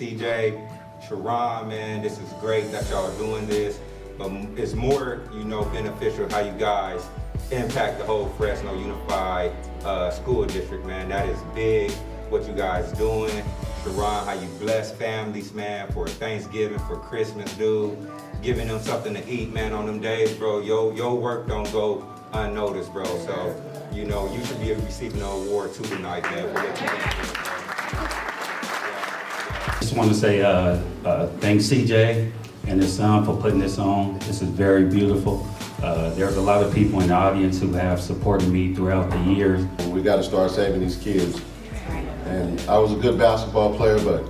CJ, Sharon, man, this is great that y'all are doing this. But it's more, beneficial how you guys impact the whole Fresno Unified School District, man. That is big, what you guys doing. Sharon, how you bless families, man, for Thanksgiving, for Christmas, dude. Giving them something to eat, man, on them days, bro. Your work don't go unnoticed, bro. So, you should be receiving an award too tonight, man. I just want to say thanks CJ and his son for putting this on. This is very beautiful. There's a lot of people in the audience who have supported me throughout the years. We got to start saving these kids. And I was a good basketball player, but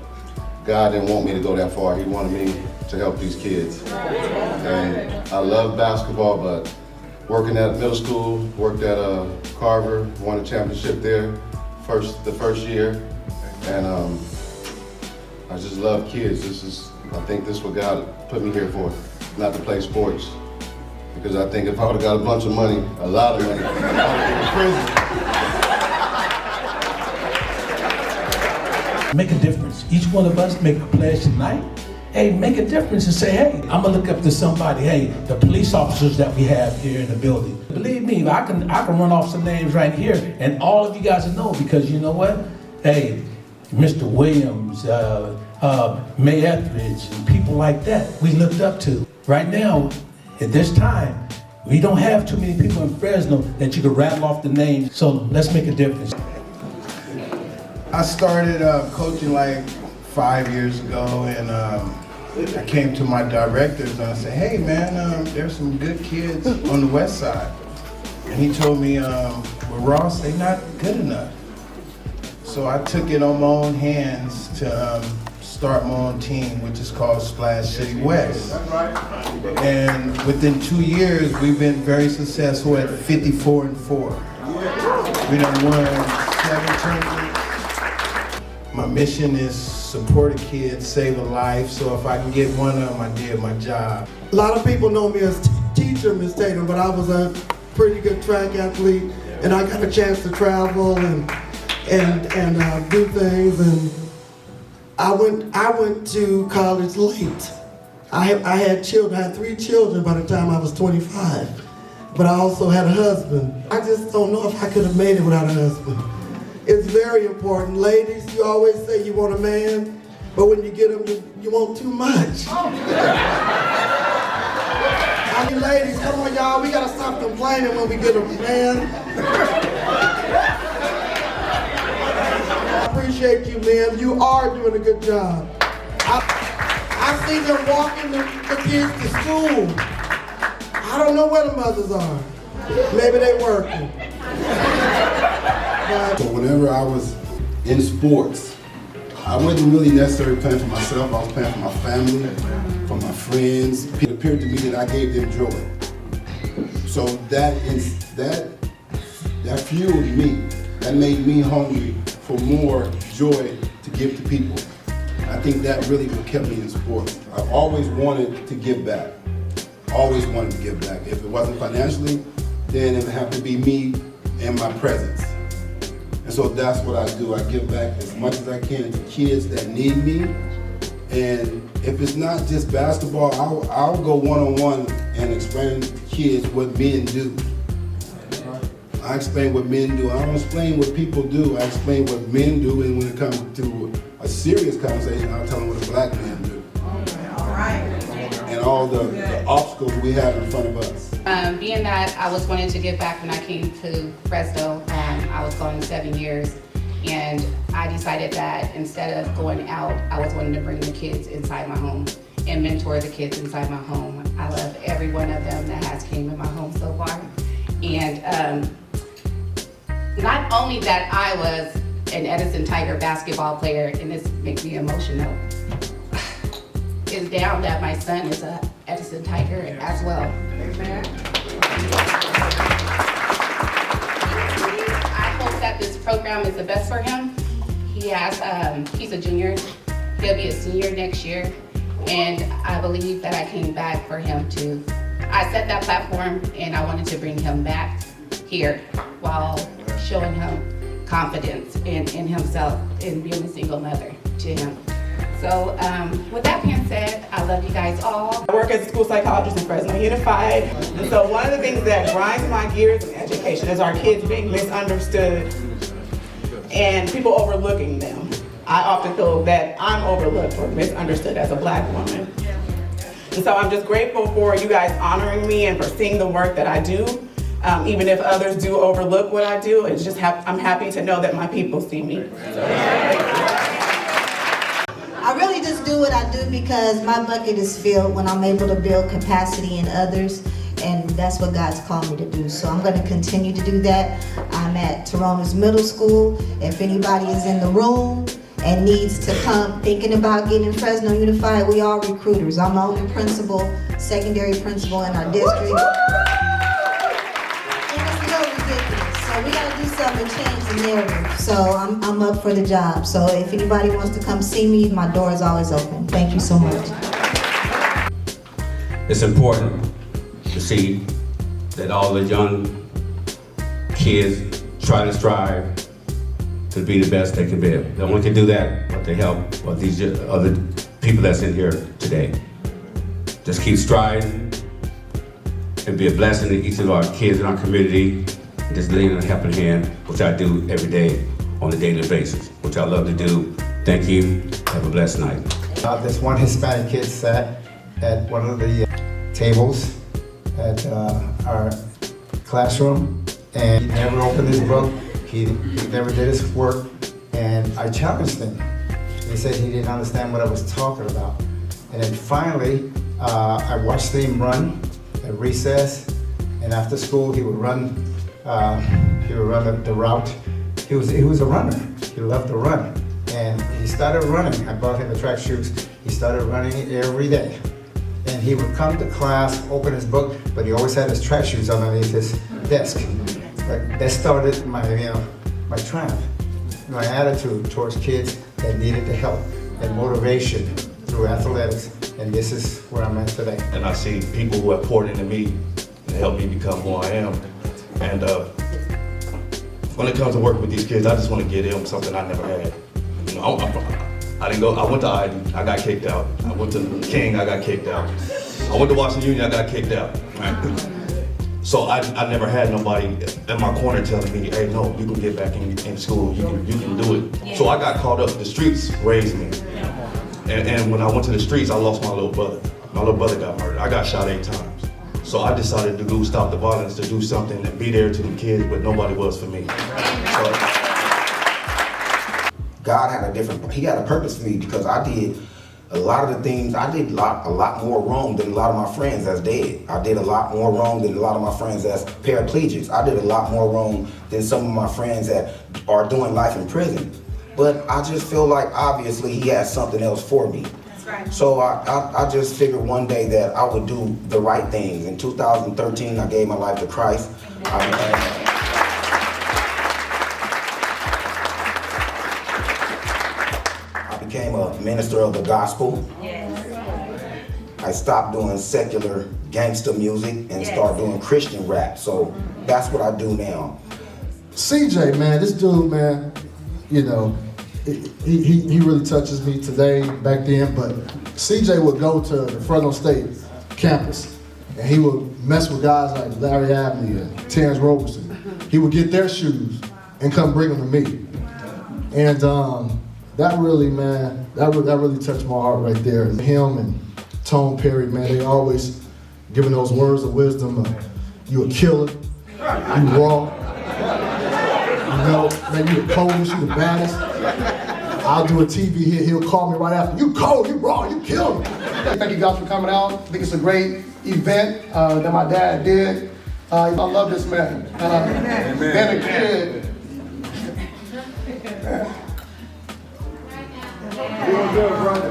God didn't want me to go that far. He wanted me to help these kids. And I love basketball, but working at middle school, worked at Carver, won a championship there the first year. And I just love kids. I think this is what God put me here for, not to play sports. Because I think if I would have got a bunch of money, a lot of money, I would have been in prison. Make a difference. Each one of us make a pledge tonight. Hey, make a difference and say, hey, I'm gonna look up to somebody. Hey, the police officers that we have here in the building. Believe me, I can run off some names right here, and all of you guys will know, because you know what? Hey, Mr. Williams, May Etheridge, and people like that we looked up to. Right now, at this time, we don't have too many people in Fresno that you can rattle off the names, so let's make a difference. I started coaching like 5 years ago, and I came to my directors and I said, hey man, there's some good kids on the west side. And he told me, well Ross, they're not good enough. So I took it on my own hands to start my own team, which is called Splash City West. And within 2 years, we've been very successful at 54-4. We done won 7 tournaments. My mission is support a kid, save a life, so if I can get one of them, I did my job. A lot of people know me as teacher, Miss Tatum, but I was a pretty good track athlete, and I got a chance to travel and do things, and I went to college late. I had children. I had 3 children by the time I was 25, but I also had a husband. I just don't know if I could have made it without a husband. It's very important. Ladies, you always say you want a man, but when you get him, you want too much. I mean, ladies, come on, y'all. We gotta stop complaining when we get a man. I appreciate you, man. You are doing a good job. I see them walking the kids to school. I don't know where the mothers are. Maybe they working. So whenever I was in sports, I wasn't really necessarily playing for myself. I was playing for my family, for my friends. It appeared to me that I gave them joy. So that fueled me. That made me hungry for more joy to give to people. I think that really what kept me in sports. I always wanted to give back. Always wanted to give back. If it wasn't financially, then it would have to be me and my presence. And so that's what I do. I give back as much as I can to kids that need me. And if it's not just basketball, I'll go one-on-one and explain to kids what men do. I explain what men do. I don't explain what people do. I explain what men do, and when it comes to a serious conversation, I'll tell them what a black man do. All right. And all the obstacles we have in front of us. Being that I was wanting to give back when I came to Fresno, I was gone 7 years, and I decided that instead of going out, I was wanting to bring the kids inside my home and mentor the kids inside my home. I love every one of them that has came in my home so far. And not only that I was an Edison Tiger basketball player, and this makes me emotional, it's down that my son is a Edison Tiger as well. Amen. I hope that this program is the best for him. He's a junior. He'll be a senior next year, and I believe that I came back for him too. I set that platform, and I wanted to bring him back here while showing him confidence in himself and being a single mother to him. So with that being said, I love you guys all. I work as a school psychologist in Fresno Unified, and so one of the things that grinds my gears in education is our kids being misunderstood and people overlooking them. I often feel that I'm overlooked or misunderstood as a Black woman. And so I'm just grateful for you guys honoring me and for seeing the work that I do. Even if others do overlook what I do, it's just I'm happy to know that my people see me. I really just do what I do because my bucket is filled when I'm able to build capacity in others, and that's what God's called me to do. So I'm going to continue to do that. I'm at Toronto's Middle School. If anybody is in the room and needs to come thinking about getting in Fresno Unified, we are recruiters. I'm the only principal, secondary principal in our district. And it's a little ridiculous. So we got to do something to change the narrative. So I'm up for the job. So if anybody wants to come see me, my door is always open. Thank you so much. It's important to see that all the young kids try to strive to be the best they can be. They only can do that with the help of these other people that's in here today. Just keep striving and be a blessing to each of our kids in our community. Just lending a helping hand, which I do every day on a daily basis, which I love to do. Thank you. Have a blessed night. This one Hispanic kid sat at one of the tables at our classroom, and he never opened his book. He never did his work, and I challenged him. He said he didn't understand what I was talking about. And then finally, I watched him run at recess, and after school he would run the route. He was a runner. He loved to run. And he started running. I bought him the track shoes. He started running every day. And he would come to class, open his book, but he always had his track shoes underneath his desk. But that started my triumph, my attitude towards kids that needed the help and motivation through athletics. And this is where I'm at today. And I see people who have poured into me to help me become who I am. And when it comes to working with these kids, I just want to give them something I never had. You know, I didn't go. I went to ID, I got kicked out. I went to King, I got kicked out. I went to Washington Union, I got kicked out. Right? So I never had nobody in my corner telling me, hey, no, you can get back in school. You can do it. Yeah. So I got caught up. The streets raised me. And when I went to the streets, I lost my little brother. My little brother got murdered. I got shot 8 times. So I decided to go stop the violence, to do something and be there to the kids, but nobody was for me. So, God had he had a purpose for me because I did a lot of the things, I did a lot more wrong than a lot of my friends that's dead. I did a lot more wrong than a lot of my friends that's paraplegics. I did a lot more wrong than some of my friends that are doing life in prison. But I just feel like obviously he has something else for me. So I just figured one day that I would do the right things. In 2013, I gave my life to Christ. I became a minister of the gospel. I stopped doing secular gangster music and started doing Christian rap. So that's what I do now. CJ, man, this dude, man, you know, he really touches me today, back then, but CJ would go to the Fresno State campus and he would mess with guys like Larry Abney and Terrence Roberson. He would get their shoes and come bring them to me. And that really, man, that really touched my heart right there. Him and Tone Perry, man, they always giving those words of wisdom. You a killer, you raw, you know, man, you the coldest, you the baddest. I'll do a TV hit, he'll call me right after. You cold, you raw, you kill me. Thank you guys for coming out. I think it's a great event that my dad did. I love this man. Being a kid. Doing good, brother.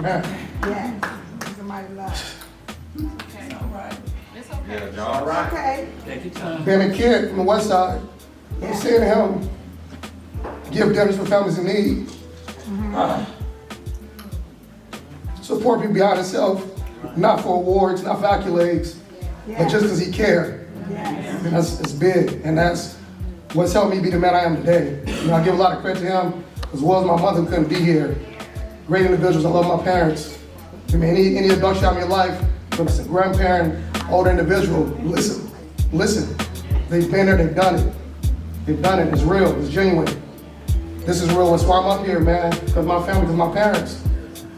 Yeah, somebody loves. Okay, all right. It's okay. Yeah, all right. Okay. Take your time. Being a kid from the West Side, I'm seeing him give dinners for families in need. Support people behind himself, not for awards, not for accolades, but just because he cared. And it's big, and that's what's helped me be the man I am today. You know, I give a lot of credit to him, as well as my mother who couldn't be here. Great individuals, I love my parents. I mean, any adult you have in your life, whether it's a grandparent, older individual, listen. They've been there, they've done it. They've done it, it's real, it's genuine. This is real, that's why I'm up here, man, because my family, because my parents.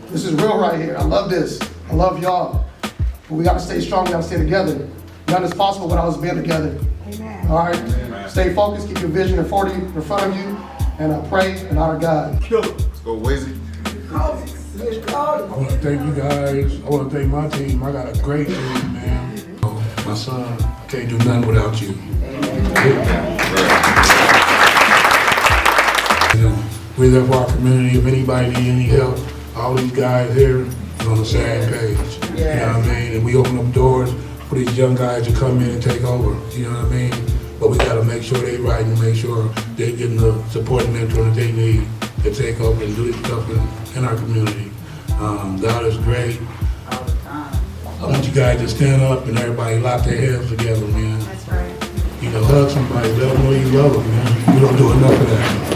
This is real right here, I love this. I love y'all. But we gotta stay strong, we gotta stay together. None is possible without us being together. Amen. All right? Amen. Stay focused, keep your vision in front of you, and pray and honor God. Kill it. Let's go, Wizzy. I want to thank you guys. I want to thank my team. I got a great team, man. My son, can't do nothing without you. We're there for our community. If anybody needs any help, all these guys here is on the same page. You know what I mean? And we open up doors for these young guys to come in and take over. You know what I mean? But we got to make sure they right and make sure they're getting the support and mentor that they need to take over and do this stuff in our community. God is great. I want you guys to stand up and everybody lock their heads together, man. That's right. You know, hug somebody, let them know you love them, man. We don't do enough of that.